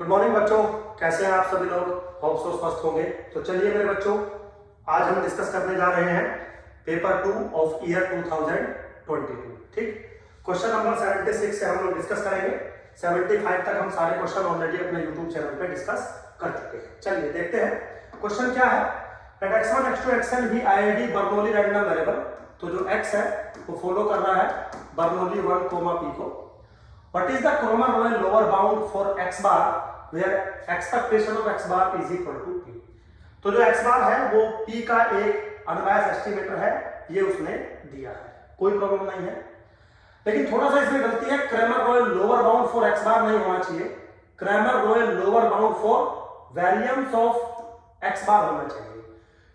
Good morning बच्चों, कैसे हैं आप सभी लोग। होप सो स्वस्थ होंगे। तो चलिए मेरे बच्चों, आज हम डिस्कस करने जा रहे हैं पेपर 2 ऑफ ईयर 2022। ठीक, क्वेश्चन नंबर 76 से हम लोग डिस्कस करेंगे। 75 तक हम सारे क्वेश्चन ऑलरेडी अपने यूट्यूब चैनल पे डिस्कस कर चुके हैं। चलिए देखते हैं क्वेश्चन क्या है। x1 x2 xn भी IID बर्नौली रैंडम वेरिएबल, तो जो x है वो फॉलो कर रहा है बर्नौली 1, p को। What is the Kromer-Roy lower bound for x bar where expectation of x bar is equal to p? तो जो x bar है वो p का एक अनबायस एस्टिमेटर है, ये उसने दिया है, कोई प्रॉब्लम नहीं है। लेकिन थोड़ा सा इसमें गलती है, Kramer-Roy lower bound for x bar नहीं होना चाहिए, Kramer-Roy lower bound for variance of x bar होना चाहिए,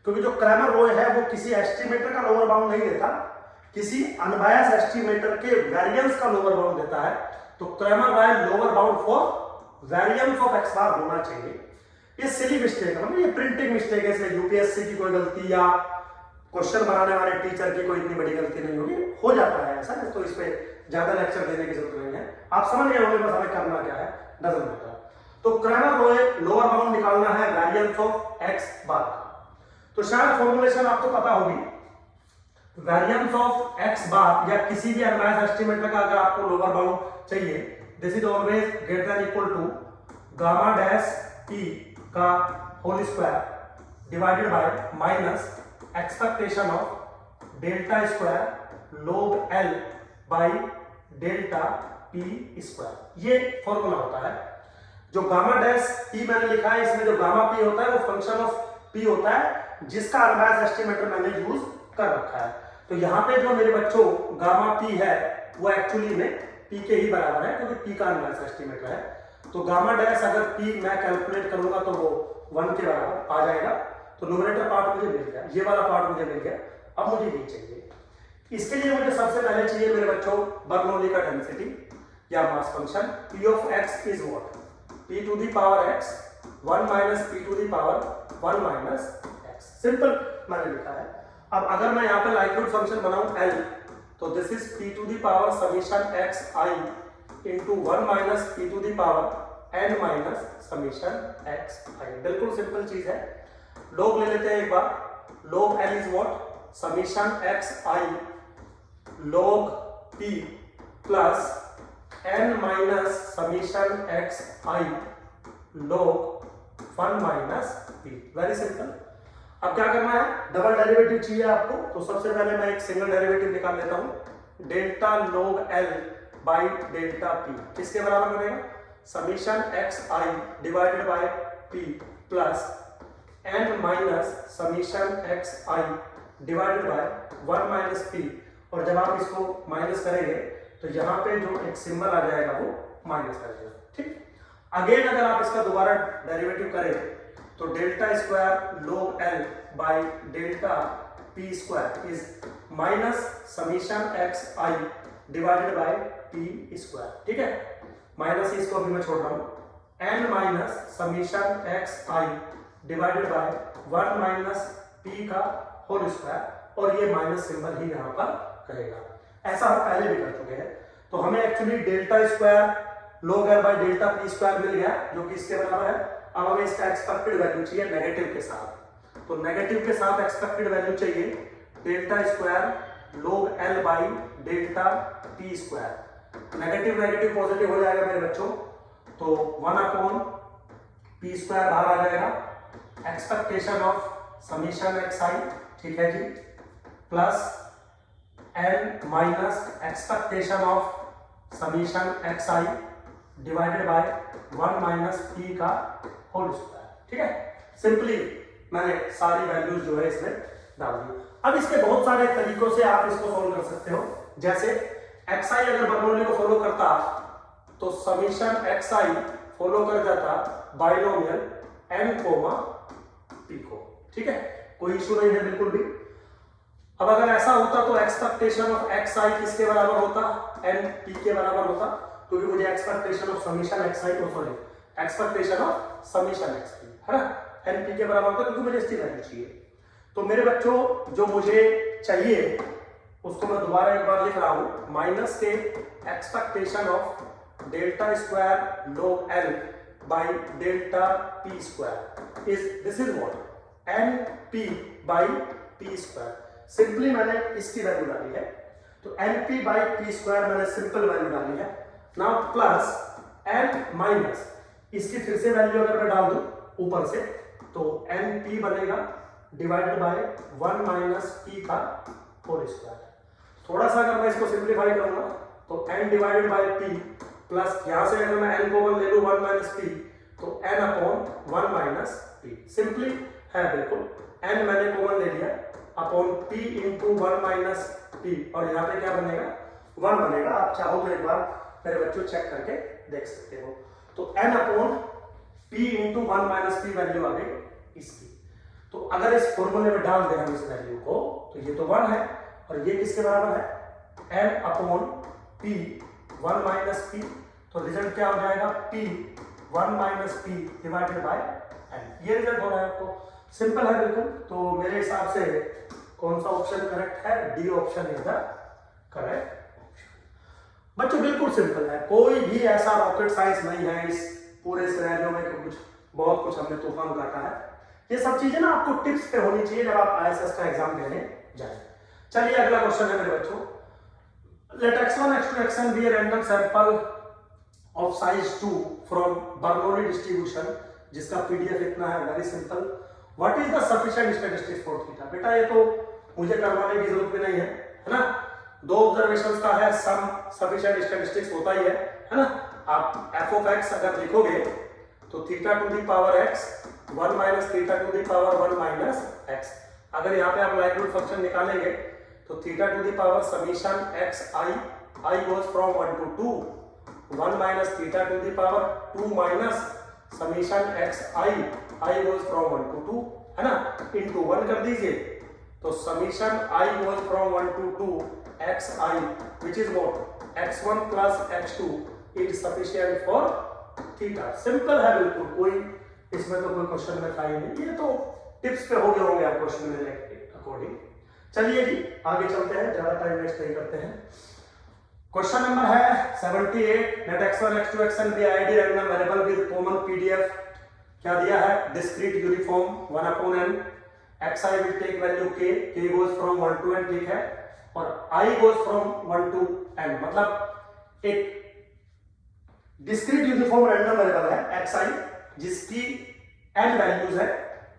क्योंकि जो Kramer-Roy है वो किसी एस्टिमेटर का लोअर बाउंड नहीं देता, किसी अनबायस एस्टिमेटर के वेरिएंस का लोअर बाउंड देता है। तो Kramer-Roy lower bound for variance of x बार होना चाहिए। ये सिली मिस्टेक है, मतलब ये प्रिंटिंग मिस्टेक है, इसमें यूपीएससी की कोई गलती या क्वेश्चन बनाने वाले टीचर की कोई इतनी बड़ी गलती नहीं होगी, हो जाता है ऐसा। तो इस पे ज्यादा लेक्चर देने की जरूरत नहीं है, आप समझ गए होंगे बस हमें करना क्या है, डजंट मैटर। तो Kramer-Roy लोअर बाउंड निकालना है वेरिएंस ऑफ x बार का। तो शायद फॉर्मूलेशन आपको पता होगी, वेरिएंस ऑफ x बार या किसी भी अनबायस एस्टिमेटर का अगर आपको लोअर बाउंड चाहिए, this is always greater than equal to gamma dash p का whole square divided by minus expectation of delta square log l by delta p square. ये formula होता है। जो गामा डैश p मैंने लिखा है, इसमें जो गामा p होता है वो फंक्शन ऑफ p होता है, जिसका अनबायस एस्टिमेटर मैंने यूज कर रखा है। तो यहाँ पे जो मेरे बच्चों गामा p है वो एक्चुअली में p के ही बराबर है, क्योंकि p का अनबायस एस्टिमेटर है। तो गामा डैश अगर p मैं कैलकुलेट करूंगा तो वो 1 के बराबर आ जाएगा। तो न्यूमरेटर पार्ट मुझे मिल गया, ये वाला पार्ट मुझे मिल गया। अब मुझे ये चाहिए, इसके लिए मुझे सबसे पहले चाहिए मेरे बच्चों बर्नौली का डेंसिटी या mass function. p of x is what, p to the power x 1 minus p to the power 1 minus x। Simple मैंने लिखा है। अब अगर मैं यहाँ पे लाइक्यूड फंक्शन बनाऊं l, तो this is p to the power summation x i into 1 minus p to the power n minus summation x i। बिल्कुल सिंपल चीज है। log ले लेते हैं एक बार। log l is what, summation x i log p plus n minus summation x i log 1 minus p। Very simple. अब क्या करना है, डबल डेरिवेटिव चाहिए आपको। तो सबसे पहले मैं एक सिंगल डेरिवेटिव निकाल लेता हूं, delta log l by delta p किसके बराबर बनेगा, summation x i divided bye p plus n minus summation x i divided by 1 minus p। और जब आप इसको माइनस करेंगे तो यहाँ पे जो एक सिंबल आ जाएगा वो माइनस कर देगा। ठीक, अगेन अगर आप इसका दोबारा डेरिवेटिव करें तो delta square log l by delta p square is minus summation x i divided bye p square. ठीक है, माइनस इसको भी मैं छोड़ रहा हूं, n minus summation x i divided by 1 minus p का होल स्क्वायर, और ये माइनस सिंबल ही यहाँ पर रहेगा। ऐसा हम पहले भी कर चुके हैं। तो हमें actually delta square log l by delta p square मिल गया, जो कि इसके बराबर है। अब हमें इसका एक्सपेक्टेड वैल्यू चाहिए नेगेटिव के साथ। तो नेगेटिव के साथ एक्सपेक्टेड वैल्यू चाहिए delta square log l by delta p square. Negative negative positive हो जाएगा मेरे बच्चों, तो 1 अपॉन p स्क्वायर बाहर आ जाएगा। Expectation of summation x i, ठीक है जी, plus n minus expectation of summation x i divided by 1 minus p का होल स्क्वायर। ठीक है, सिंपली मैंने सारी वैल्यूज जो है इसमें डाल दी। अब इसके बहुत सारे तरीकों से आप इसको सॉल्व कर सकते हो। जैसे xi अगर बर्नौली को फॉलो करता तो समीशन xi फॉलो कर जाता बाइनोमियल n p को। ठीक है, कोई इशू नहीं है बिल्कुल भी। अब अगर ऐसा होता तो एक्सपेक्टेशन ऑफ xi किसके बराबर होता, n p के बराबर होता, क्योंकि मुझे एक्सपेक्टेशन ऑफ समीशन xi को sorry expectation of summation xi है ना, np के बराबर होता, क्योंकि मुझे इसकी वैल्यू चाहिए। तो मेरे बच्चों जो मुझे चाहिए उसको मैं दोबारा एक बार लिख रहा हूं, माइनस के expectation of delta square log l by delta P square is this is what N P by P square. Simply मैंने इसकी वैल्यू डाली है, तो N P by P square मैंने सिंपल वैल्यू डाली है। नाउ प्लस एन माइनस इसकी फिर से वैल्यू अगर मैं डाल दूं ऊपर से, तो एन पी बनेगा डिवाइडेड बाय 1 माइनस पी का होल स्क्वायर। थोड़ा सा अगर मैं इसको सिंप्लीफाई करूंगा तो n divided by p plus यहां से अगर मैं n कॉमन ले लूं 1 माइनस p, तो n upon 1 minus p simply है बिल्कुल। n मैंने कॉमन ले लिया upon p into 1 minus p, और यहाँ पे क्या बनेगा 1 बनेगा। आप चाहो तो एक बार मेरे बच्चों चेक करके देख सकते हो। तो n upon p into 1 minus p value आ गई इसकी। तो अगर इस फॉर्मूले में डाल दें हम इस वैल्यू को, तो ये तो 1 है और ये किसके बराबर है n upon p 1 minus p, तो रिजल्ट क्या हो जाएगा p 1 minus p divided by n। ये रिजल्ट हो रहा है आपको, सिंपल है बिल्कुल। तो मेरे हिसाब से कौन सा ऑप्शन करेक्ट है, D option is the correct option. बच्चों बिल्कुल सिंपल है, कोई भी ऐसा रॉकेट साइंस नहीं है इस पूरे सिनेरियो में कि कुछ बहुत कुछ हमने तूफान काटा है। ये सब चीजें ना आपको टिप्स पे होनी चाहिए जब आप IAS का एग्जाम देने जाए। चलिए अगला क्वेश्चन है मेरे बच्चों, let x1 x2 xn be a random sample of size 2 from Bernoulli distribution, जिसका PDF इतना है, very simple. What is the sufficient statistics for theta. बेटा ये तो मुझे करवाने की जरूरत भी नहीं है ना, दो ऑब्जर्वेशंस का है सम सफिशिएंट स्टैटिस्टिक्स होता ही है ना। आप f ऑफ x अगर लिखोगे तो theta two the power x 1 minus theta two the power 1 minus x। अगर यहाँ पे आप लाइक्लीहुड फंक्शन निकालेंगे तो theta two the power summation x i goes from 1 to 2, 1 minus theta two the power 2 minus summation x i goes from 1 to 2 है ना, into 1 कर दीजिए तो summation i goes from 1 to 2 xi which is what x1 plus x2 is sufficient for theta. Simple है बिल्कुल, कोई इसमें तो कोई क्वेश्चन में था ही नहीं, ये तो टिप्स पे हो गए होंगे आप क्वेश्चन में अकॉर्डिंग। चलिए जी आगे चलते हैं, ज्यादा टाइम वेस्ट नहीं करते हैं। क्वेश्चन नंबर है 78, late x1 x2 xn be id random variable with common PDF। क्या दिया है, discrete uniform 1 upon n, xi will take value k goes from 1 to n, ठीक है, और i goes from 1 to n, मतलब एक discrete uniform random variable है xi जिसकी n वैल्यूज है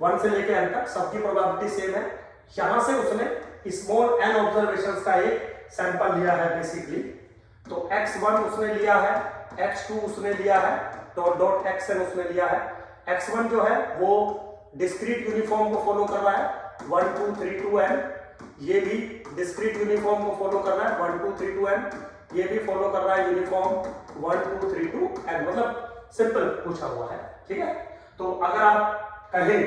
1 से लेके n तक, सबकी प्रोबेबिलिटी सेम है। यहां से उसने स्मॉल n ऑब्जर्वेशंस का एक सैंपल लिया है बेसिकली, तो x1 उसने लिया है, x2 उसने लिया है, डॉट डॉट xn उसने लिया है। x1 जो है वो डिस्क्रीट यूनिफॉर्म को फॉलो कर रहा है 1 2 3 2 n, ये भी डिस्क्रीट यूनिफॉर्म को फॉलो कर रहा है 1 2 3 2 n, ये भी फॉलो कर रहा है यूनिफॉर्म 1 2 3 2 n, मतलब सिंपल पूछा हुआ है, ठीक है। तो अगर आप कहें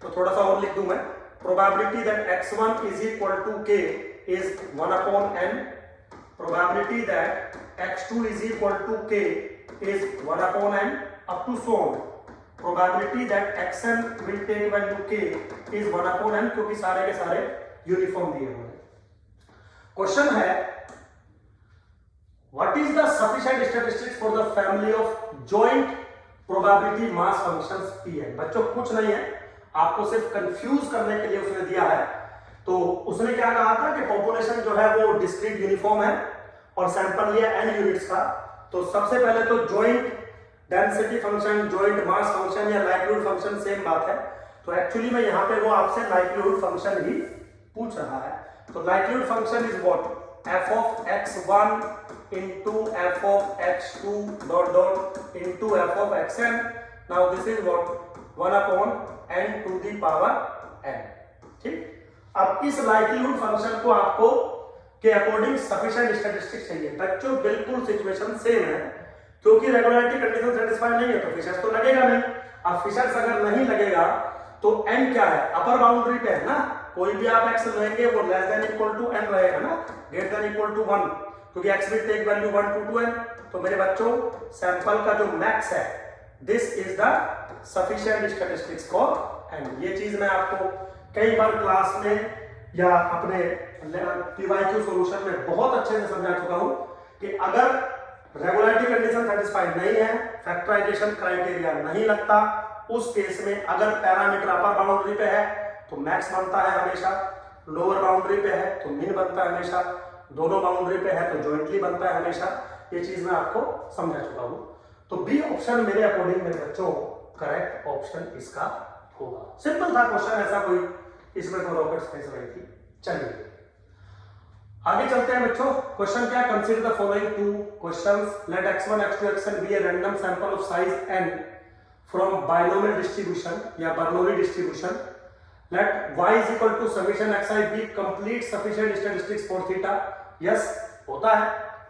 तो थोड़ा सा और लिख दूं मैं, probability that x1 is equal to k is 1 upon n, probability that x2 is equal to k is 1 upon n up to so on, probability that xn will take value k is 1 upon n, क्योंकि सारे के सारे uniform दिए हुए हैं। Question है what is the sufficient statistics for the family of joint probability mass functions Pn। बच्चों कुछ नहीं है, आपको सिर्फ कंफ्यूज करने के लिए उसने दिया है। तो उसने क्या कहा था कि पॉपुलेशन जो है वो डिस्क्रीट यूनिफॉर्म है और सैंपल लिया n यूनिट्स का। तो सबसे पहले तो joint density function, joint mass function या लाइक्लीहुड फंक्शन सेम बात है, तो एक्चुअली में यहाँ पे वो आपसे लाइक्लीहुड फंक्शन ही पूछ रहा है। तो likelihood function is what f of x1 into f of x2 dot dot into f of xn। now this is what 1 upon n to the power n, ठीक। अब इस लाइक्लीहुड फंक्शन को आपको के अकॉर्डिंग सफिशिएंट स्टैटिस्टिक्स चाहिए। बच्चों बिल्कुल situation same है, क्योंकि रेगुलरिटी कंडीशन सेटिस्फाई नहीं है तो फिशर्स तो लगेगा नहीं। अब फिशर्स अगर नहीं लगेगा तो n क्या है, अपर बाउंड्री पे है ना, कोई भी आप x लेंगे वो less than equal to n रहेगा ना, ग्रेटर देन इक्वल टू 1, क्योंकि x will take value 1 to 2n। तो मेरे बच्चों सैंपल का जो मैक्स है this is the sufficient statistics for n। ये चीज मैं आपको कई बार क्लास में या अपने पीवाईक्यू सॉल्यूशन में बहुत अच्छे से समझा चुका हूं कि अगर रेगुलरिटी कंडीशन सेटिस्फाइड नहीं है, फैक्टराइजेशन क्राइटेरिया नहीं लगता। उस केस में अगर पैरामीटर अपर बाउंड्री पे है तो मैक्स बनता है हमेशा, लोअर बाउंड्री पे है तो मिन बनता है हमेशा, दोनों बाउंड्री पे है तो जॉइंटली बनता है हमेशा। ये चीज मैं आपको समझा चुका हूं। तो बी ऑप्शन मेरे अकॉर्डिंग मेरे बच्चों करेक्ट ऑप्शन इसका होगा। सिंपल था क्वेश्चन, ऐसा कोई इसमें कोई रॉकेट साइंस नहीं थी। चलिए आगे चलते हैं बच्चों। क्वेश्चन क्या, consider the following two questions, let x1 x2 xn be a random sample of size n from binomial distribution या Bernoulli distribution, let y is equal to summation xi be complete sufficient statistics for theta. Yes होता है,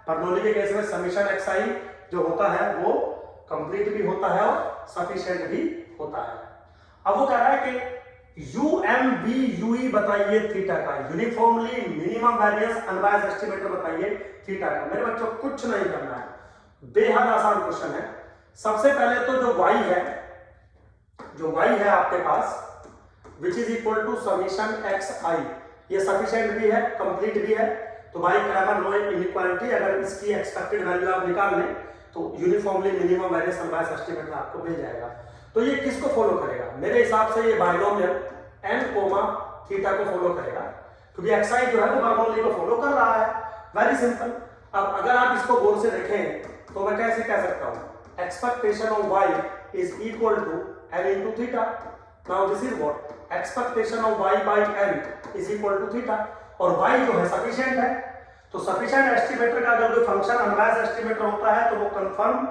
Bernoulli के case में summation xi जो होता है वो complete भी होता है और सफिशिएंट भी होता है। अब वो कह रहा है कि UMBUE बताइए थीटा का, uniformly minimum variance unbiased estimator बताइए थीटा का। मेरे बच्चों कुछ नहीं करना है, बेहद आसान क्वेश्चन है। सबसे पहले तो जो y है आपके पास which is equal to summation xi, ये सफिशिएंट भी है कंप्लीट भी है। तो बाय क्रैमर लो इनइक्वालिटी अगर इसकी एक्सपेक्टेड वैल्यू आप निकाल लें तो uniformly minimum variance unbiased estimator आपको मिल जाएगा। तो ये किसको फॉलो करेगा? मेरे हिसाब से ये बाइनोमियल n कोमा थीटा को फॉलो करेगा, क्योंकि xi जो है वो बर्नौली को फॉलो कर रहा है। Very simple. अब अगर आप इसको गौर से देखें तो मैं कैसे कह सकता हूं, expectation of y is equal to n into theta. Now this is what, expectation of y by n is equal to theta, और y जो है सफिशिएंट है। तो सफिशिएंट एस्टिमेटर का अगर कोई फंक्शन अनबायस्ड एस्टिमेटर होता है तो वो कंफर्म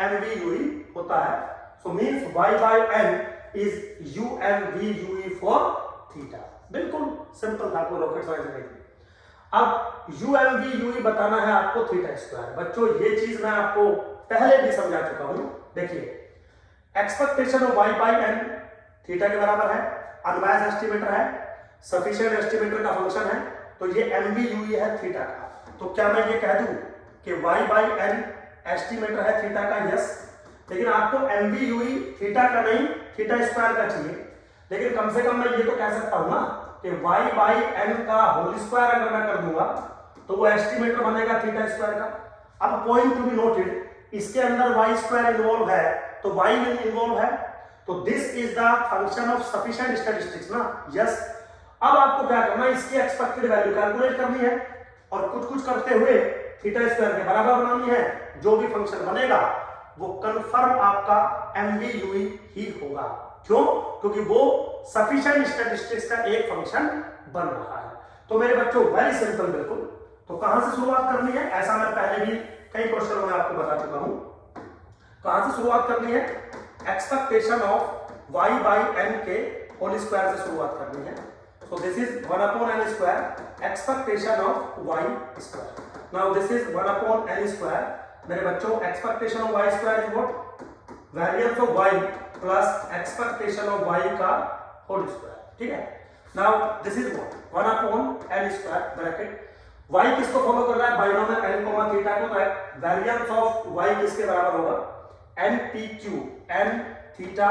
MBUE होता है। सो means y by n is UMBUE for theta. बिल्कुल सिंपल था, कोई रॉकेट साइंस नहीं थी। अब UMBUE बताना है आपको थीटा स्क्वायर। बच्चों ये चीज मैं आपको पहले भी समझा चुका हूं। देखिए expectation of y by n theta के बराबर है, अनबायस्ड एस्टिमेटर है, सफिशिएंट एस्टिमेटर का फंक्शन है, तो ये MBUE है थीटा का। तो क्या मैं ये कह दूं कि y by n एस्टिमेटर है थीटा का? यस। लेकिन आपको MBUE थीटा का नहीं थीटा स्क्वायर का चाहिए। लेकिन कम से कम मैं ये तो कह सकता हूं ना कि y by n का होल स्क्वायर अगर मैं कर दूंगा तो वो एस्टिमेटर बनेगा थीटा स्क्वायर का। अब पॉइंट टू बी नोटेड, इसके अंदर y स्क्वायर इन्वॉल्व है तो y इन्वॉल्व है, तो this is the function of sufficient statistics ना। यस। अब आपको क्या करना है, इसकी एक्सपेक्टेड वैल्यू कैलकुलेट करनी है और कुछ करते हुए थीटा स्क्वायर के बराबर बनानी है। जो भी फंक्शन बनेगा वो कंफर्म आपका MBUE ही होगा। क्यों? क्योंकि वो सफिशिएंट स्टैटिस्टिक्स का एक फंक्शन बन रहा है। तो मेरे बच्चों वेरी सिंपल बिल्कुल। तो कहां से शुरुआत करनी है, ऐसा मैं पहले भी कई क्वेश्चनों में आपको बता चुका हूं। कहां से शुरुआत करनी है, expectation of y by n के होल स्क्वायर से शुरुआत करनी है। So this is 1 upon n square, expectation of y square. Now this is 1 upon n square. मेरे बच्चों expectation of y square is what? Variance of y plus expectation of y का whole square. ठीक है? Now this is what? 1 upon n square bracket. y किसको follow कर रहा है? Binomial n coma theta को। तो वेरिएंस ऑफ y किसके बराबर होगा? n p q n theta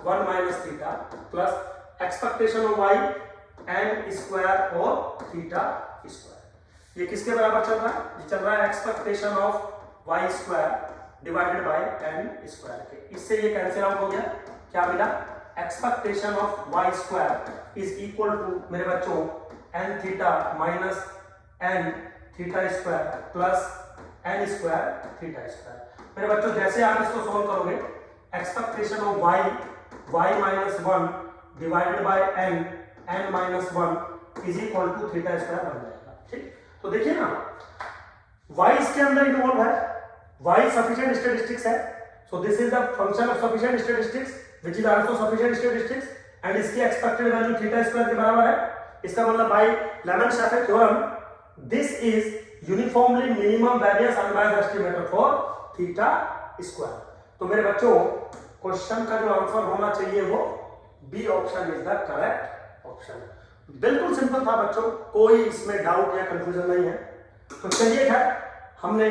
1 minus theta plus expectation of y n square और थीटा स्क्वायर। ये किसके बराबर चल रहा है? ये चल रहा है expectation of y square divided by n square के। इससे ये कैंसिल आउट हो गया। क्या मिला? Expectation of y square is equal to मेरे बच्चों n theta minus n theta square plus n square theta square. मेरे बच्चों जैसे आप इसको सॉल्व करोगे, expectation of y minus 1 divided by n minus 1 is equal to theta square बन जाएगा। ठीक, तो देखिए ना y इसके अंदर इन्वॉल्व है, y सफिशिएंट स्टैटिस्टिक्स है, so this is the function of sufficient statistics which is also sufficient statistics and इसकी एक्सपेक्टेड वैल्यू थीटा स्क्वायर के बराबर है। इसका मतलब by Lehmann Scheffe theorem this is uniformly minimum variance unbiased estimator for theta square. तो मेरे बच्चों question का जो आंसर होना चाहिए वो B option is the correct option. बिल्कुल सिंपल था बच्चों, कोई इसमें डाउट या कंफ्यूजन नहीं है। तो चलिए खैर, हमने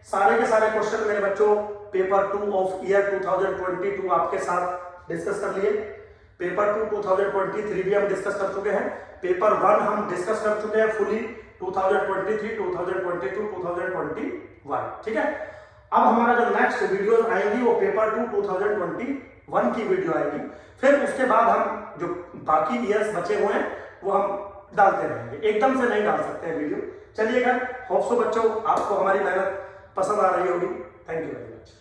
सारे के सारे क्वेश्चन मेरे बच्चों पेपर 2 ऑफ ईयर 2022 आपके साथ डिस्कस कर लिए। पेपर 2 2023 भी हम डिस्कस कर चुके हैं। पेपर 1 हम डिस्कस कर चुके हैं फुली 2023, 2022, 2021। ठीक है, अब हमारा जो नेक्स्ट वीडियो आएगी वो पेपर 2 2021 की वीडियो आएगी। फिर उसके बाद हम जो बाकी ईयर्स बचे हुए हैं वो हम डालते रहेंगे, एकदम से नहीं डाल सकते हैं वीडियो। चलिएगा, होप सो बच्चों आपको हमारी मेहनत पसंद आ रही होगी। Thank you very much.